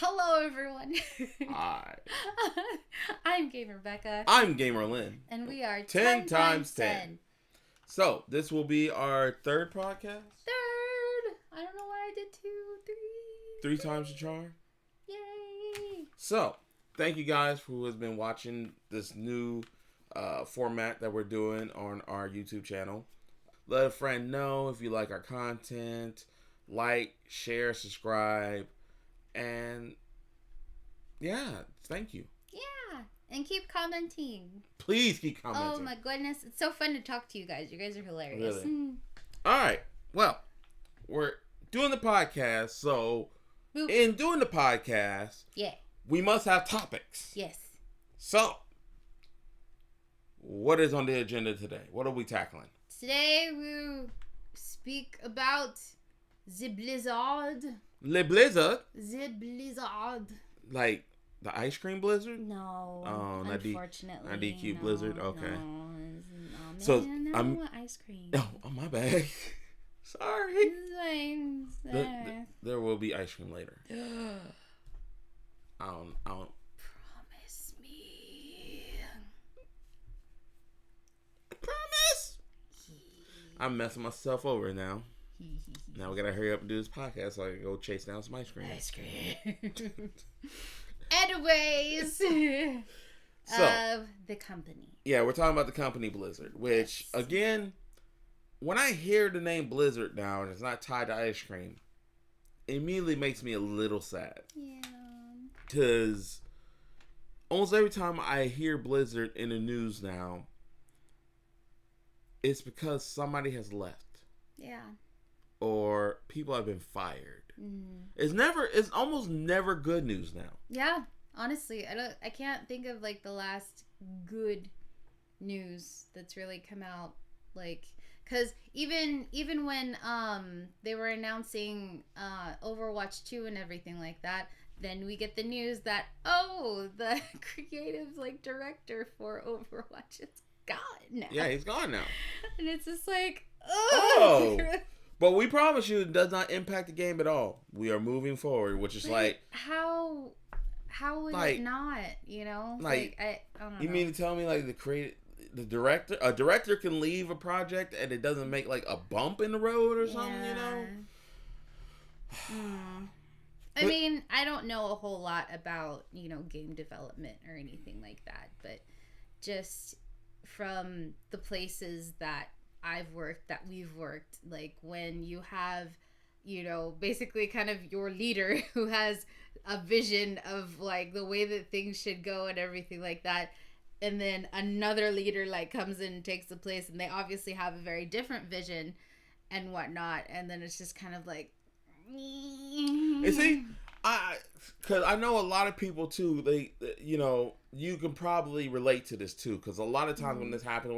Hello, everyone. Hi. I'm Gamer Becka. I'm Gamer Lynn. And we are 10 times 10. So, this will be our third podcast? Third. I don't know why I did two, three. 3 times the charm? Yay. So, thank you guys who has been watching this new format that we're doing on our YouTube channel. Let a friend know if you like our content. Like, share, subscribe. And yeah, thank you. Yeah, and keep commenting. Please keep commenting. Oh my goodness, it's so fun to talk to you guys. You guys are hilarious. Really? All right. Well, we're doing the podcast, so Boop. In doing the podcast, we must have topics. Yes. So, what is on the agenda today? What are we tackling? Today we speak about the blizzard. Le Blizzard? The blizzard. Like the ice cream blizzard? No. Oh, unfortunately. not DQ blizzard? Okay. No, so, I want ice cream. Oh, my bad. Sorry. Fine. There will be ice cream later. I don't. Promise me. Promise. I'm messing myself over now. Now we gotta hurry up and do this podcast so I can go chase down some ice cream. Ice cream. Anyways. So, the company. Yeah, we're talking about the company Blizzard, which, again, when I hear the name Blizzard now and it's not tied to ice cream, it immediately makes me a little sad. Yeah. Because almost every time I hear Blizzard in the news now, it's because somebody has left. Yeah. Or people have been fired. Mm. It's almost never good news now. Yeah, honestly, I can't think of like the last good news that's really come out, like, because even when they were announcing Overwatch 2 and everything like that, then we get the news that the creative director for Overwatch is gone now. Yeah, he's gone now. And it's just like, oh. But we promise you it does not impact the game at all. We are moving forward, which is how would it not, you know? I don't know. You mean to tell me a director can leave a project and it doesn't make like a bump in the road or something, you know? I mean, I don't know a whole lot about, game development or anything like that, but just from the places that we've worked, like when you have, basically kind of your leader who has a vision of like the way that things should go and everything like that, and then another leader comes in and takes the place, and they obviously have a very different vision and whatnot, and then it's just kind of like, you see, because I know a lot of people too, they, you can probably relate to this too, because a lot of times when this happens,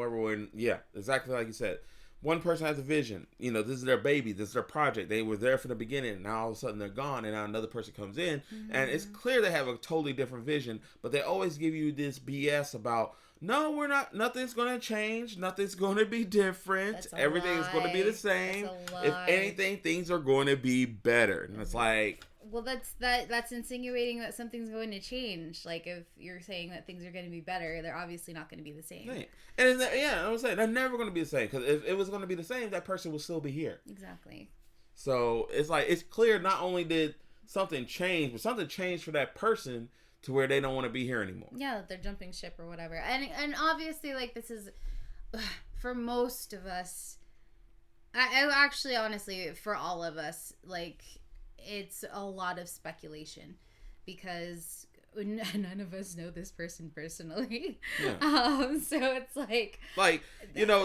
exactly like you said, one person has a vision, this is their baby, this is their project, they were there from the beginning, and now all of a sudden they're gone, and now another person comes in, and it's clear they have a totally different vision, but they always give you this BS about, no, we're not, nothing's going to change, nothing's going to be different, everything is going to be the same, if anything, things are going to be better, and it's like, well, that's insinuating that something's going to change. Like, if you're saying that things are going to be better, they're obviously not going to be the same. Right. And I was saying, they're never going to be the same. Because if it was going to be the same, that person would still be here. Exactly. So, it's clear not only did something change, but something changed for that person to where they don't want to be here anymore. Yeah, they're jumping ship or whatever. And obviously, this is, for most of us, I actually, honestly, for all of us, it's a lot of speculation because none of us know this person personally. Yeah. So it's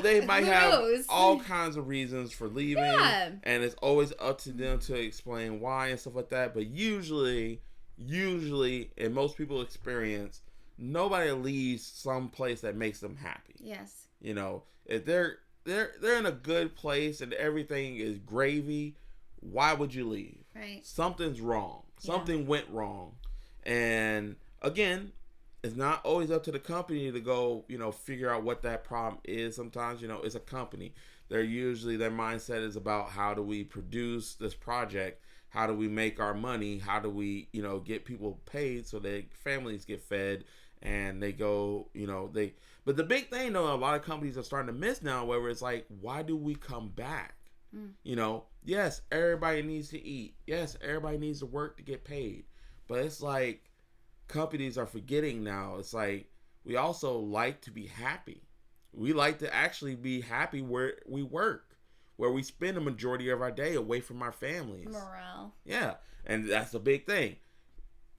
they might have all kinds of reasons for leaving, and it's always up to them to explain why and stuff like that. But usually, in most people's experience, nobody leaves some place that makes them happy. Yes. If they're in a good place and everything is gravy, why would you leave? Right. Something's wrong. Something went wrong. And again, it's not always up to the company to go, figure out what that problem is. Sometimes, it's a company. Their mindset is about how do we produce this project How do we make our money? How do we, get people paid so that families get fed and they go, they. But the big thing, though, a lot of companies are starting to miss now, where it's like, why do we come back? Yes, everybody needs to eat. Yes, everybody needs to work to get paid. But it's like companies are forgetting now. It's like we also like to be happy. We like to actually be happy where we work, where we spend the majority of our day away from our families. Morale. Yeah, and that's a big thing.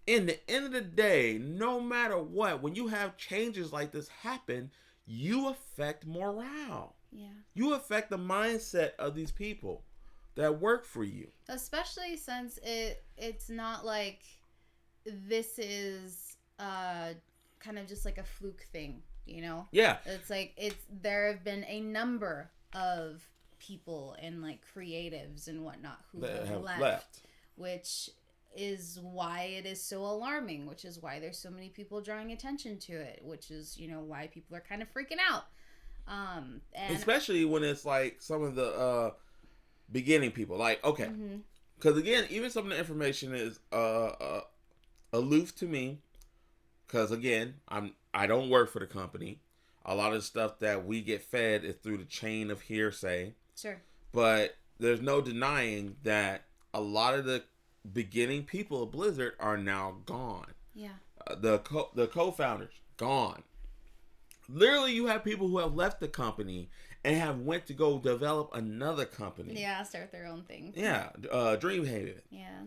In the end of the day, no matter what, when you have changes like this happen, you affect morale. Yeah. You affect the mindset of these people that work for you. Especially since it's not like this is kind of just like a fluke thing, Yeah. It's like there have been a number of people and like creatives and whatnot who have left, which is why it is so alarming, which is why there's so many people drawing attention to it, which is why people are kind of freaking out, and especially when it's like some of the beginning people, like, okay, because again, even some of the information is aloof to me, because again, I don't work for the company. A lot of the stuff that we get fed is through the chain of hearsay. Sure. But there's no denying that a lot of the beginning people of Blizzard are now gone. Yeah. The co-founders gone. Literally, you have people who have left the company and have went to go develop another company. Yeah, start their own thing. Yeah, Dreamhaven. Yeah.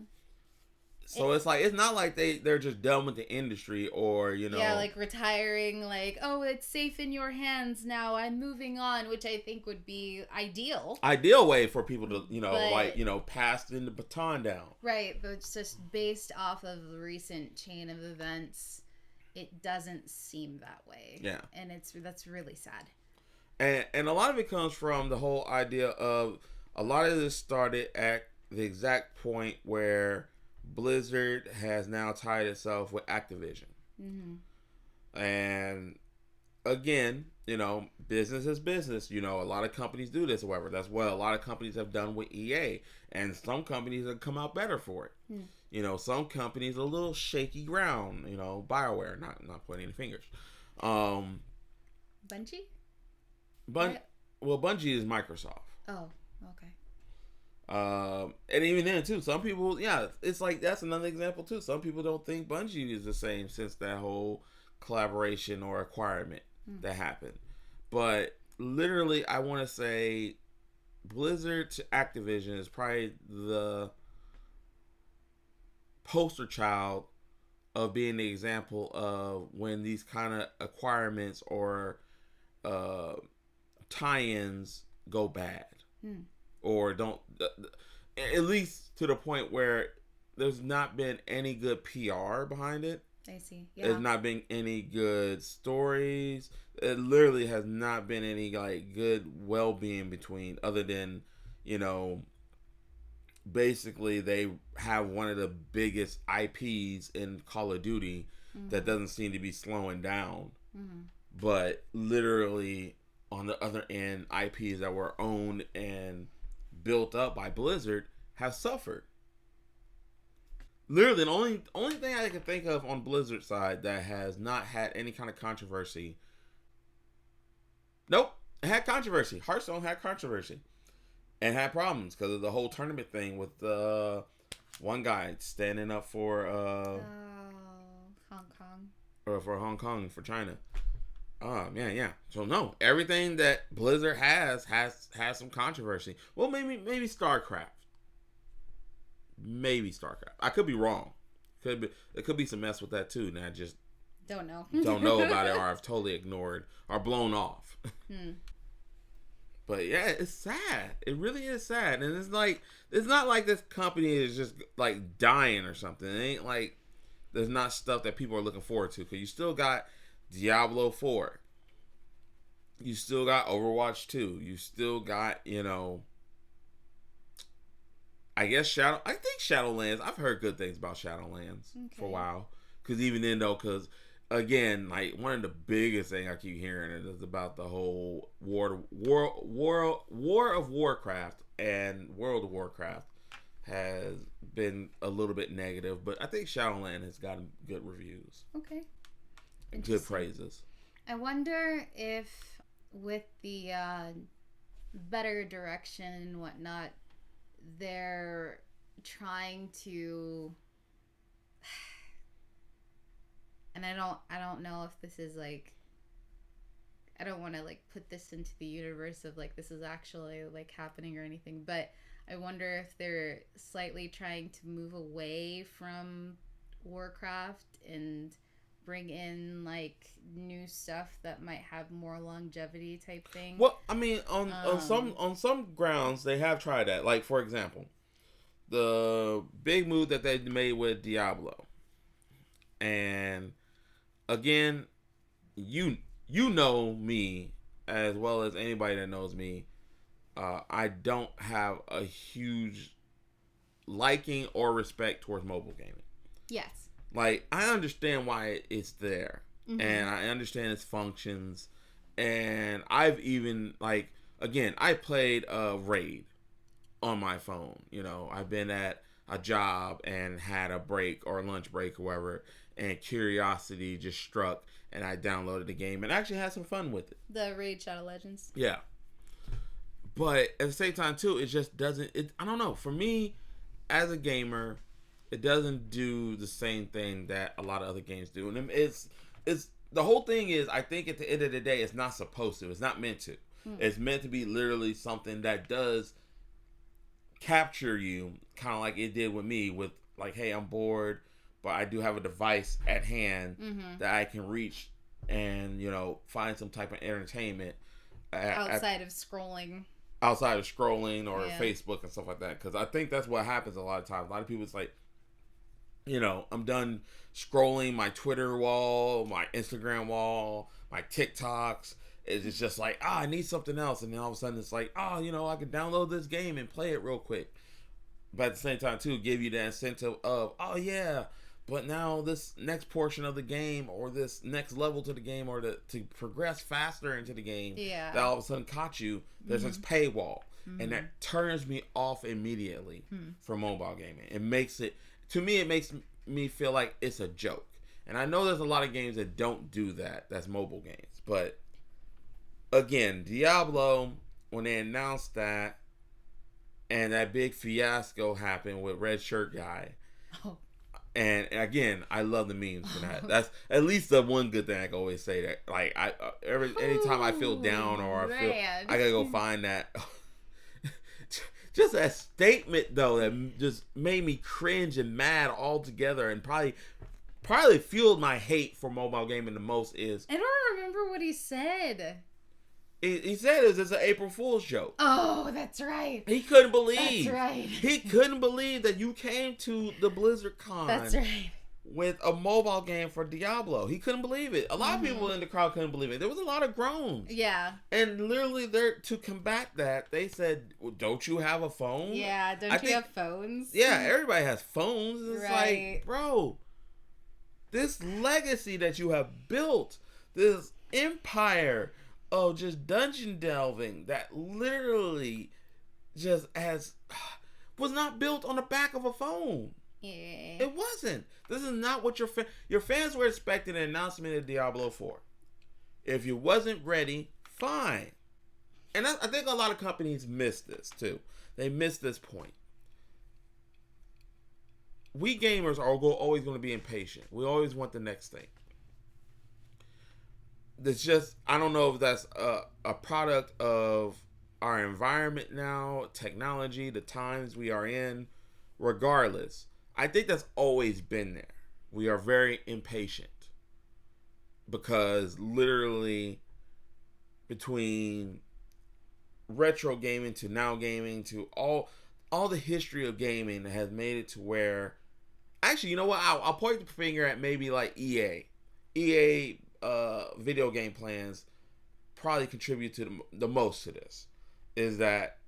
So it's like, it's not like they're just done with the industry, or yeah, like retiring, like, oh, it's safe in your hands now, I'm moving on, which I think would be ideal way for people to pass the baton down, right? But it's just based off of the recent chain of events, it doesn't seem that way. Yeah. And that's really sad. And a lot of it comes from the whole idea of, a lot of this started at the exact point where Blizzard has now tied itself with Activision. Mm-hmm. And again, business is business. A lot of companies do this, however. That's what a lot of companies have done with EA. And some companies have come out better for it. Some companies a little shaky ground. BioWare, not pointing any fingers. Bungie? Bungie is Microsoft. Oh, okay. And even then too, some people, it's like, that's another example too. Some people don't think Bungie is the same since that whole collaboration or acquirement that happened. But literally, I want to say Blizzard to Activision is probably the poster child of being the example of when these kind of acquirements or tie-ins go bad. Or don't, at least to the point where there's not been any good PR behind it. I see. Yeah. There's not been any good stories. It literally has not been any like good well-being between, other than, basically they have one of the biggest IPs in Call of Duty that doesn't seem to be slowing down. But literally on the other end, IPs that were owned and built up by Blizzard have suffered. Literally, the only thing I can think of on Blizzard's side that has not had any kind of controversy. Nope, it had controversy. Hearthstone had controversy and had problems because of the whole tournament thing with one guy standing up for Hong Kong, or for Hong Kong, for China. Yeah. So no, everything that Blizzard has some controversy. Well, maybe StarCraft. Maybe StarCraft. I could be wrong. It could be some mess with that too, and I just don't know about it, or I've totally ignored or blown off. But yeah, it's sad. It really is sad, and it's not like this company is just like dying or something. It ain't like there's not stuff that people are looking forward to, because you still got Diablo 4. You still got Overwatch 2. You still got, I guess Shadowlands. I've heard good things about Shadowlands for a while. Because even then, though, again, like, one of the biggest things I keep hearing is about the whole War of Warcraft and World of Warcraft has been a little bit negative, but I think Shadowland has gotten good reviews. Okay. Good praises. I wonder if with the better direction and whatnot, they're trying to, and I don't know if this is like, I don't want to like put this into the universe of like this is actually like happening or anything, but I wonder if they're slightly trying to move away from Warcraft and bring in like new stuff that might have more longevity type thing. Well, I mean, on some grounds they have tried that. Like for example, the big move that they made with Diablo, and again, you know me as well as anybody that knows me. I don't have a huge liking or respect towards mobile gaming. Yes. Like, I understand why it's there. Mm-hmm. And I understand its functions. And I've even, like, again, I played a Raid on my phone. You know, I've been at a job and had a break or a lunch break or whatever. And curiosity just struck. And I downloaded the game and actually had some fun with it. The Raid Shadow Legends. Yeah. But at the same time, too, it just doesn't... I don't know. For me, as a gamer, it doesn't do the same thing that a lot of other games do. And it's the whole thing is, I think at the end of the day, it's not supposed to. It's not meant to. It's meant to be literally something that does capture you, kind of like it did with me with, like, hey, I'm bored, but I do have a device at hand that I can reach and, you know, find some type of entertainment. Outside of scrolling or Facebook and stuff like that. Because I think that's what happens a lot of times. A lot of people, it's like, you know, I'm done scrolling my Twitter wall, my Instagram wall, my TikToks. It's just like, I need something else. And then all of a sudden it's like, you know, I can download this game and play it real quick. But at the same time, too, give you the incentive of, yeah, but now this next portion of the game or this next level to the game or to progress faster into the game that all of a sudden caught you, there's this paywall. And that turns me off immediately from mobile gaming. It makes me feel like it's a joke. And I know there's a lot of games that don't do that. That's mobile games. But again, Diablo, when they announced that and that big fiasco happened with Red Shirt Guy. Oh. And again, I love the memes for that. That's at least the one good thing I can always say. That like anytime I feel down or I gotta go find that. Just that statement though that just made me cringe and mad altogether, and probably fueled my hate for mobile gaming the most is. I don't remember what he said. He said it's an April Fool's joke. Oh, that's right. He couldn't believe. That's right. He couldn't believe that you came to the Blizzard Con. That's right. With a mobile game for Diablo. He couldn't believe it. A lot of people in the crowd couldn't believe it. There was a lot of groans. Yeah. And literally, to combat that, they said, well, don't you have a phone? Yeah, don't you have phones? Yeah, everybody has phones. It's right. like, bro, this legacy that you have built, this empire of just dungeon delving that literally just was not built on the back of a phone. Yeah. It wasn't. This is not what your fans were expecting an announcement of Diablo 4. If you wasn't ready, fine. And I think a lot of companies miss this too. They miss this point. We gamers are always going to be impatient. We always want the next thing. It's just, I don't know if that's a product of our environment now, technology, the times we are in. Regardless, I think that's always been there. We are very impatient because literally between retro gaming to now gaming to all the history of gaming has made it to where, actually, you know what? I'll point the finger at maybe like EA. Video game plans probably contribute to the most to this. Is that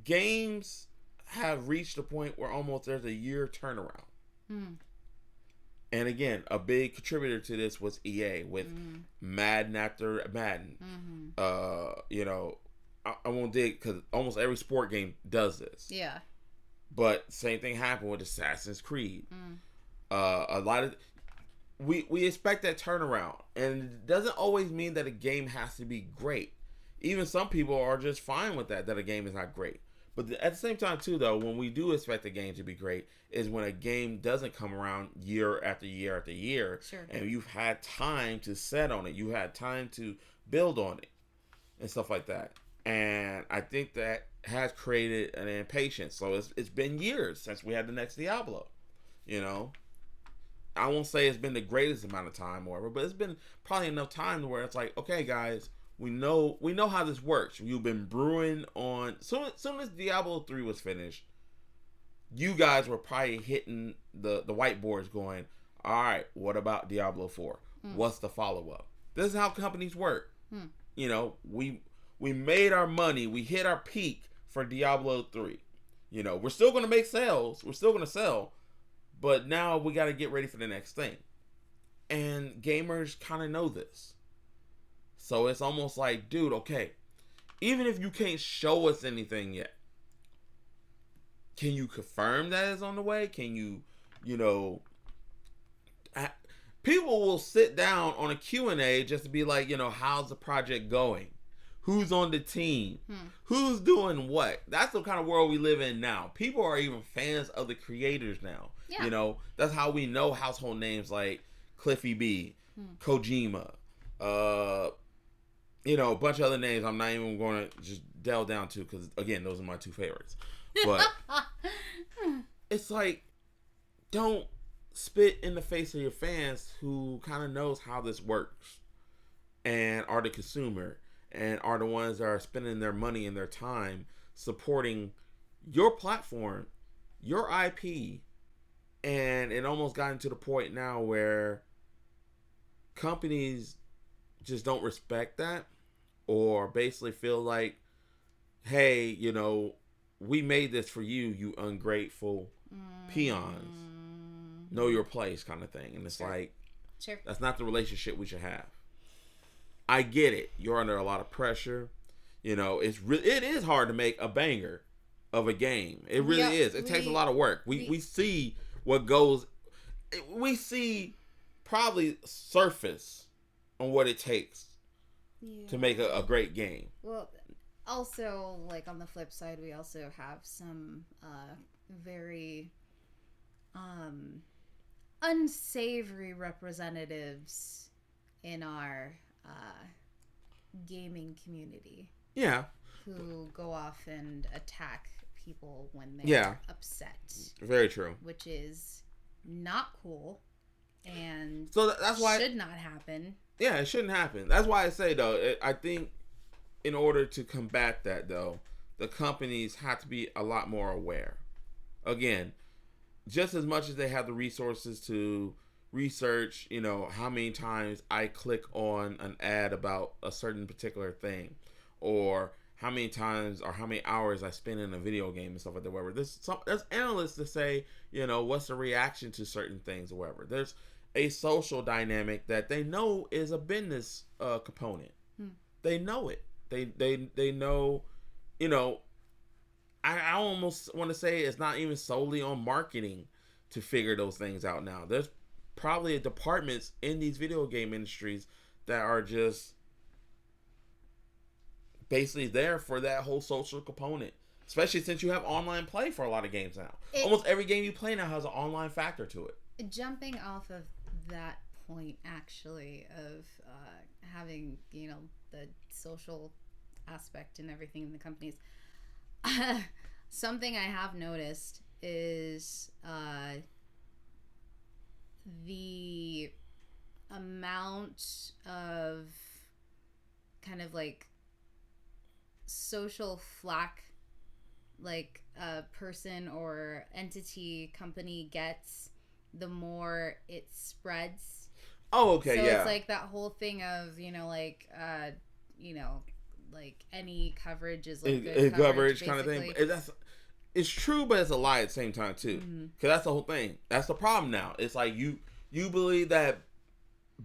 games have reached a point where almost there's a year turnaround. And again, a big contributor to this was EA with Madden after Madden. You know, I won't dig because almost every sport game does this. Yeah. But same thing happened with Assassin's Creed. Mm. A lot of we expect that turnaround, and it doesn't always mean that a game has to be great. Even some people are just fine with that a game is not great. But at the same time, too, though, when we do expect a game to be great, is when a game doesn't come around year after year after year, Sure. and you've had time to set on it, you had time to build on it, and stuff like that. And I think that has created an impatience. So it's been years since we had the next Diablo. You know, I won't say it's been the greatest amount of time, or whatever, but it's been probably enough time where it's like, okay, guys, we know how this works. You've been brewing on. Soon as Diablo 3 was finished, you guys were probably hitting the whiteboards, going, all right, what about Diablo 4? What's the follow up? This is how companies work. You know, we made our money. We hit our peak for Diablo 3. You know, we're still going to make sales. We're still going to sell. But now we got to get ready for the next thing. And gamers kind of know this. So it's almost like, dude, okay, even if you can't show us anything yet, can you confirm that it's on the way? Can you, people will sit down on a Q&A just to be like, how's the project going? Who's on the team? Who's doing what? That's the kind of world we live in now. People are even fans of the creators now. Yeah. That's how we know household names like Cliffy B, Kojima, a bunch of other names I'm not even going to just delve down to because, again, those are my two favorites. But it's like, don't spit in the face of your fans who kind of knows how this works and are the consumer and are the ones that are spending their money and their time supporting your platform, your IP. And it almost gotten to the point now where companies just don't respect that, or basically feel like, hey, we made this for you, you ungrateful peons. Know your place kind of thing. And it's like, that's not the relationship we should have. I get it. You're under a lot of pressure. It is hard to make a banger of a game. It really is. It takes a lot of work. We see what goes. We see probably surface on what it takes to make a great game. Well, also, like on the flip side, we also have some very unsavory representatives in our gaming community. Yeah. Who go off and attack people when they're upset. Very true. Which is not cool, and so that's why should not happen. Yeah, it shouldn't happen. That's why I say, though, I think in order to combat that, though, the companies have to be a lot more aware. Again, just as much as they have the resources to research, how many times I click on an ad about a certain particular thing, or how many times or how many hours I spend in a video game and stuff like that, whatever. There's analysts to say, what's the reaction to certain things or whatever. There's a social dynamic that they know is a business component. They know it. They know, I almost want to say it's not even solely on marketing to figure those things out now. There's probably departments in these video game industries that are just basically there for that whole social component, especially since you have online play for a lot of games now. Almost every game you play now has an online factor to it. Jumping off of that point, actually, of having the social aspect and everything in the companies, something I have noticed is the amount of kind of like social flack like a person or entity company gets, the more it spreads. Oh, okay, so yeah. It's like that whole thing of like any coverage is like good coverage kind of thing. It's true, but it's a lie at the same time too. Because that's the whole thing. That's the problem now. It's like you believe that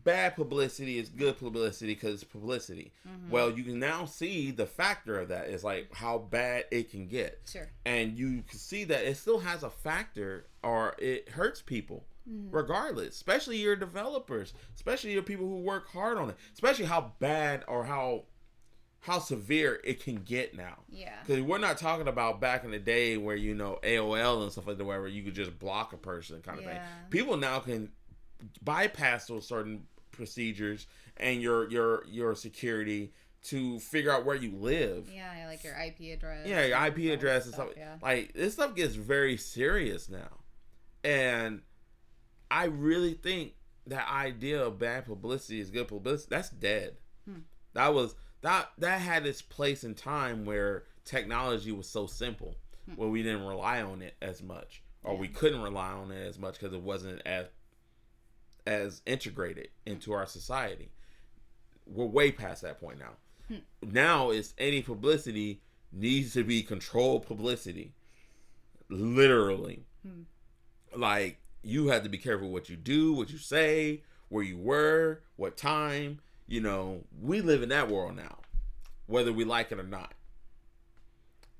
bad publicity is good publicity because it's publicity. Mm-hmm. Well, you can now see the factor of that is like how bad it can get. Sure. And you can see that it still has a factor, or it hurts people. Mm-hmm. Regardless, especially your developers, especially your people who work hard on it, especially how bad or how severe it can get now. Yeah. Because we're not talking about back in the day where, you know, AOL and stuff like that, where you could just block a person kind of thing. People now can bypass those certain procedures and your security to figure out where you live. Yeah, like your IP address. Yeah, your IP address and stuff. Yeah. Like, this stuff gets very serious now. And I really think that idea of bad publicity is good publicity, that's dead. That had its place in time where technology was so simple, where we didn't rely on it as much, or we couldn't rely on it as much because it wasn't as integrated into our society. We're way past that point now. Now it's any publicity needs to be controlled publicity. Literally. Like, you have to be careful what you do, what you say, where you were, what time. You know, we live in that world now, whether we like it or not.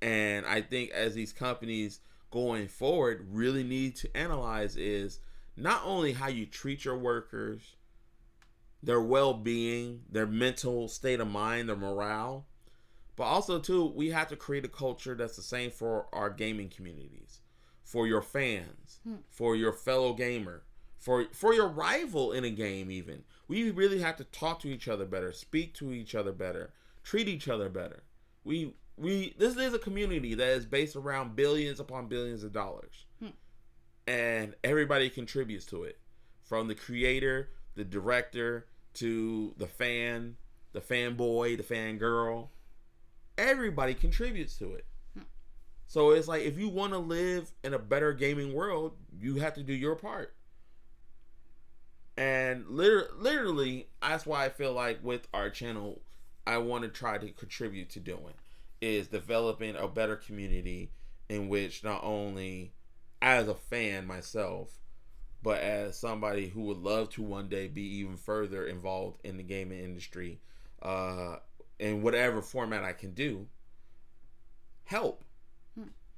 And I think as these companies going forward really need to analyze is not only how you treat your workers, their well-being, their mental state of mind, their morale, but also too, we have to create a culture that's the same for our gaming communities, for your fans, for your fellow gamer, for your rival in a game even. We really have to talk to each other better, speak to each other better, treat each other better. This is a community that is based around billions upon billions of dollars. And everybody contributes to it. From the creator, the director, to the fan, the fanboy, the fangirl. Everybody contributes to it. So it's like, if you want to live in a better gaming world, you have to do your part. And literally, that's why I feel like with our channel, I want to try to contribute to doing, is developing a better community in which not only as a fan myself, but as somebody who would love to one day be even further involved in the gaming industry, in whatever format I can do, help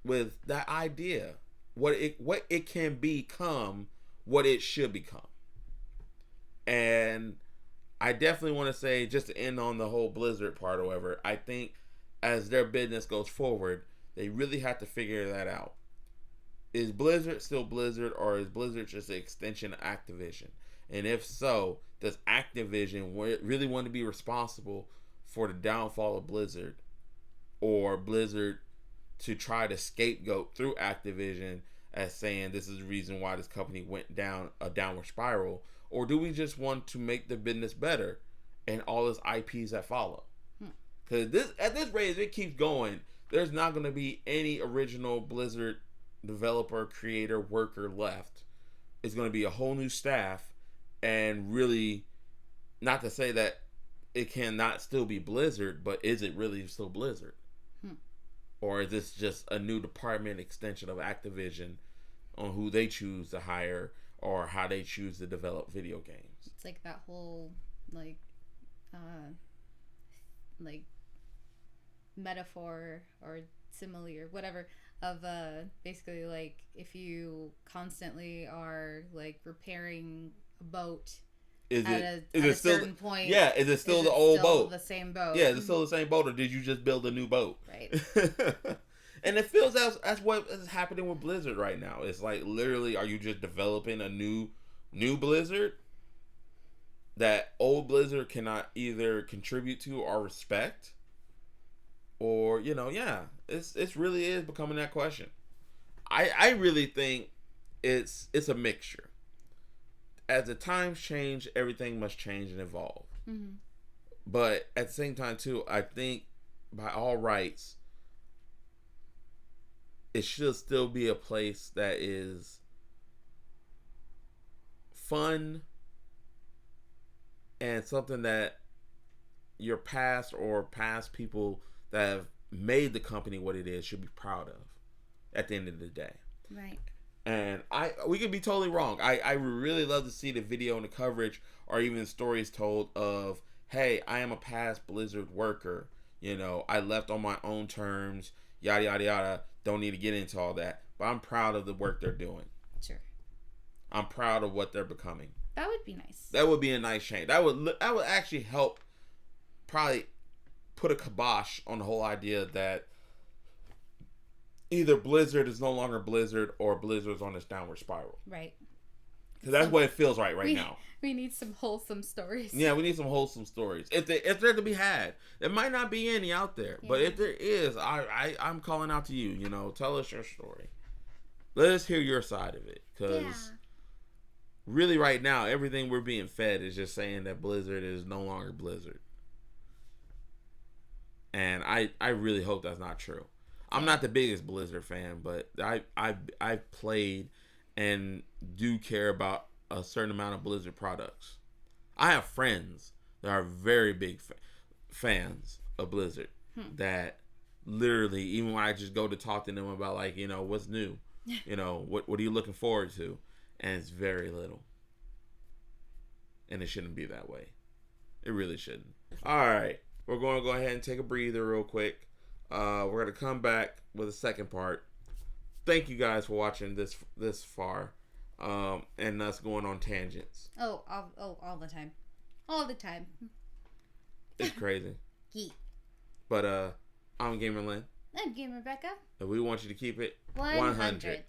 with that idea, what it can become, what it should become. And I definitely want to say, just to end on the whole Blizzard part, however, I think as their business goes forward, they really have to figure that out. Is Blizzard still Blizzard, or is Blizzard just an extension of Activision? And if so, does Activision really want to be responsible for the downfall of Blizzard, or Blizzard to try to scapegoat through Activision as saying this is the reason why this company went down a downward spiral? Or do we just want to make the business better and all its IPs that follow? Because at this rate, as it keeps going, there's not going to be any original Blizzard developer, creator, worker left. It's going to be a whole new staff, and really, not to say that it cannot still be Blizzard, but is it really still Blizzard? Or is this just a new department extension of Activision on who they choose to hire or how they choose to develop video games? It's like that whole like metaphor or simile or whatever of basically like if you constantly are like repairing a boat at a certain point. Yeah, is it still the old boat? The same boat. Yeah, is it still the same boat, or did you just build a new boat? Right. And it feels that's what is happening with Blizzard right now. It's like, literally, are you just developing a new Blizzard that old Blizzard cannot either contribute to or respect? Or, it's really is becoming that question. I really think it's a mixture. As the times change, everything must change and evolve. Mm-hmm. But at the same time, too, I think by all rights, it should still be a place that is fun and something that your past people that have made the company what it is should be proud of at the end of the day. Right. And we could be totally wrong. I would really love to see the video and the coverage, or even stories told of, hey, I am a past Blizzard worker. You know, I left on my own terms. Yada yada yada. Don't need to get into all that. But I'm proud of the work they're doing. Sure. I'm proud of what they're becoming. That would be nice. That would be a nice change. That would actually help probably put a kibosh on the whole idea that either Blizzard is no longer Blizzard or Blizzard's on this downward spiral. Right. Because that's what it feels right now. We need some wholesome stories. Yeah, we need some wholesome stories. If they're to be had. There might not be any out there. Yeah. But if there is, I'm calling out to you. You know, tell us your story. Let us hear your side of it. Because really right now, everything we're being fed is just saying that Blizzard is no longer Blizzard. And I really hope that's not true. I'm not the biggest Blizzard fan, but I've played and do care about a certain amount of Blizzard products. I have friends that are very big fans of Blizzard that literally, even when I just go to talk to them about, like, you know, what's new, you know, what are you looking forward to, and it's very little, and it shouldn't be that way. It really shouldn't. All right, we're going to go ahead and take a breather real quick. We're going to come back with a second part. Thank you guys for watching this far, and us going on tangents. All the time. All the time. It's crazy. Geek. But I'm Gamer Lynn. I'm Gamer Becka. And we want you to keep it 100.